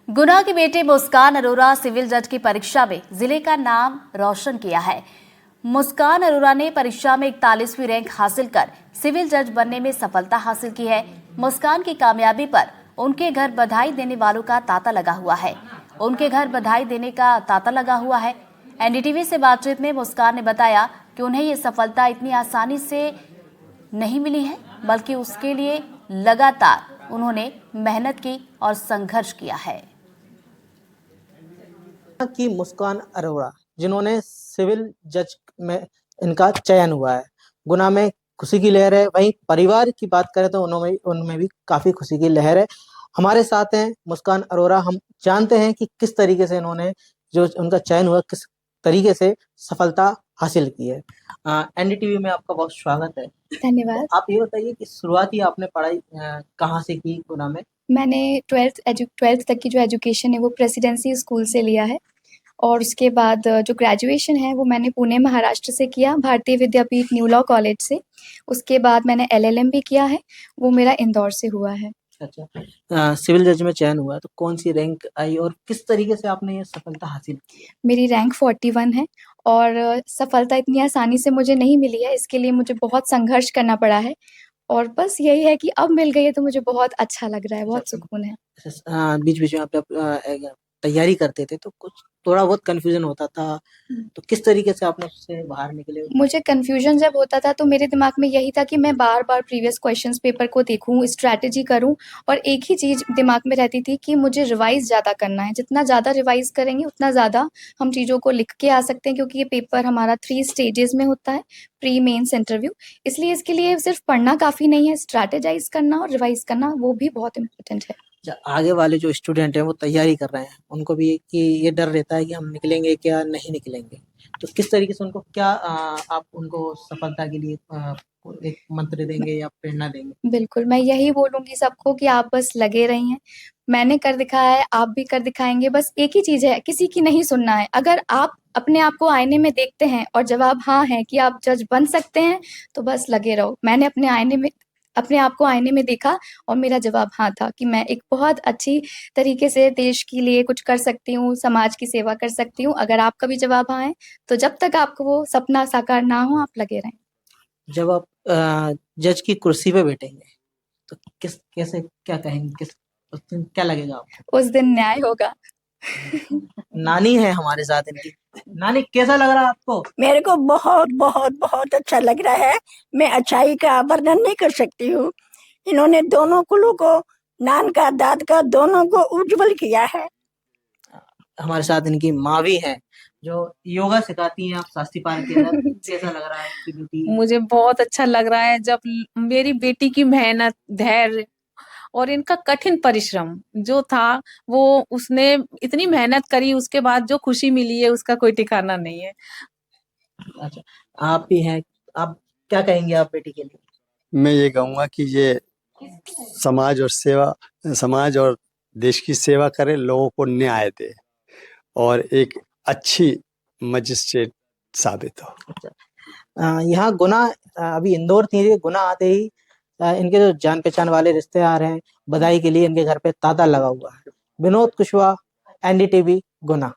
गुना की बेटी मुस्कान अरोरा सिविल जज की परीक्षा में जिले का नाम रोशन किया है। मुस्कान अरोरा ने परीक्षा में 41वीं रैंक हासिल कर सिविल जज बनने में सफलता हासिल की है। मुस्कान की कामयाबी पर उनके घर बधाई देने वालों का तांता लगा हुआ है। एनडीटीवी से बातचीत में मुस्कान ने बताया कि उन्हें ये सफलता इतनी आसानी से नहीं मिली है, बल्कि उसके लिए लगातार उन्होंने मेहनत की और संघर्ष किया है। की मुस्कान अरोरा जिन्होंने सिविल जज में इनका चयन हुआ है, गुना में खुशी की लहर है। वहीं परिवार की बात करें तो उनमें भी काफी खुशी की लहर है। हमारे साथ हैं मुस्कान अरोरा। हम जानते हैं कि किस तरीके से इन्होंने जो उनका चयन हुआ, किस तरीके से सफलता हासिल की है। एनडीटीवी में आपका बहुत स्वागत है। धन्यवाद। तो आप ये बताइए कि शुरुआती आपने पढ़ाई कहाँ से की गुना में? मैंने 12th तक की जो एजुकेशन है वो प्रेसिडेंसी स्कूल से लिया है और उसके बाद जो ग्रेजुएशन है वो मैंने पुणे महाराष्ट्र से किया, भारतीय विद्यापीठ न्यू लॉ कॉलेज से। उसके बाद मैंने LLM भी किया है, वो मेरा इंदौर से हुआ है। अच्छा, सिविल जज में चयन हुआ तो कौन सी रैंक आई और किस तरीके से आपने ये सफलता हासिल की? मेरी रैंक 41 है और सफलता इतनी आसानी से मुझे नहीं मिली है, इसके लिए मुझे बहुत संघर्ष करना पड़ा है और बस यही है कि अब मिल गई है तो मुझे बहुत अच्छा लग रहा है, बहुत सुकून है। बीच-बीच में आप तैयारी करते थे तो कुछ थोड़ा बहुत कन्फ्यूजन होता था, तो किस तरीके से आपने उससे बाहर निकले? मुझे कन्फ्यूजन जब होता था तो मेरे दिमाग में यही था कि मैं बार-बार प्रीवियस क्वेश्चंस पेपर को देखूँ, स्ट्रैटेजी करूँ और एक ही चीज़ दिमाग में रहती थी कि मुझे रिवाइज़ ज़्यादा करना है। जितना ज़्यादा रिवाइज़ करेंगे उतना ज़्यादा हम चीज़ों को लिख के आ सकते हैं, क्योंकि ये पेपर हमारा 3 स्टेजेज़ में होता है, प्री, मेंस, इंटरव्यू। इसलिए इसके लिए सिर्फ पढ़ना काफ़ी नहीं है, स्ट्रैटेजाइज़ करना और रिवाइज़ करना वो भी बहुत इम्पोर्टेंट है। आगे वाले जो स्टूडेंट हैं वो तैयारी कर रहे हैं, उनको भी कि ये डर रहता है कि हम निकलेंगे क्या नहीं निकलेंगे, तो किस तरीके से उनको क्या आप उनको सफलता के लिए एक मंत्र देंगे या प्रेरणा देंगे? बिल्कुल, मैं यही बोलूँगी सबको कि आप बस लगे रहिए। मैंने कर दिखाया है, आप भी कर दिखाएँगे। बस एक ही चीज़ है, किसी की नहीं सुनना है। अगर आप अपने आप को आईने में देखते हैं और जवाब हाँ है कि आप जज बन सकते हैं, तो बस लगे रहो। मैंने अपने आप को आईने में देखा और मेरा जवाब हाँ था कि मैं एक बहुत अच्छी तरीके से देश के लिए कुछ कर सकती हूँ, समाज की सेवा कर सकती हूँ। अगर आपका भी जवाब हाँ है, तो जब तक आपको वो सपना साकार ना हो, आप लगे रहें। जब आप जज की कुर्सी पे बैठेंगे तो कैसे क्या कहेंगे, उस दिन क्या लगेगा आपको? उस दिन न्याय होगा। नानी है हमारे साथ इनकी। नानी, कैसा लग रहा है आपको? मेरे को बहुत बहुत बहुत अच्छा लग रहा है। मैं अच्छाई का वर्णन नहीं कर सकती हूँ। इन्होंने दोनों कुलों को, नान का दाद का, दोनों को उज्जवल किया है। हमारे साथ इनकी माँ भी है जो योगा सिखाती हैं। आप शास्त्री पार्क के अंदर कैसा लग रहा है आपकी बेटी? मुझे बहुत अच्छा लग रहा है जब मेरी बेटी की मेहनत, धैर्य और इनका कठिन परिश्रम जो था, वो उसने इतनी मेहनत करी, उसके बाद जो खुशी मिली है उसका कोई ठिकाना नहीं है। अच्छा, आप भी हैं, आप क्या कहेंगे आप बेटी के लिए? मैं ये कहूँगा कि ये समाज और देश की सेवा करे, लोगों को न्याय दे और एक अच्छी मजिस्ट्रेट साबित हो। अच्छा, यहाँ गुना अभी इंदौर थी, गुना आते ही इनके जो जान पहचान वाले रिश्तेदार हैं, बधाई के लिए इनके घर पे तांता लगा हुआ है। विनोद कुशवाहा, एनडीटीवी, गुना।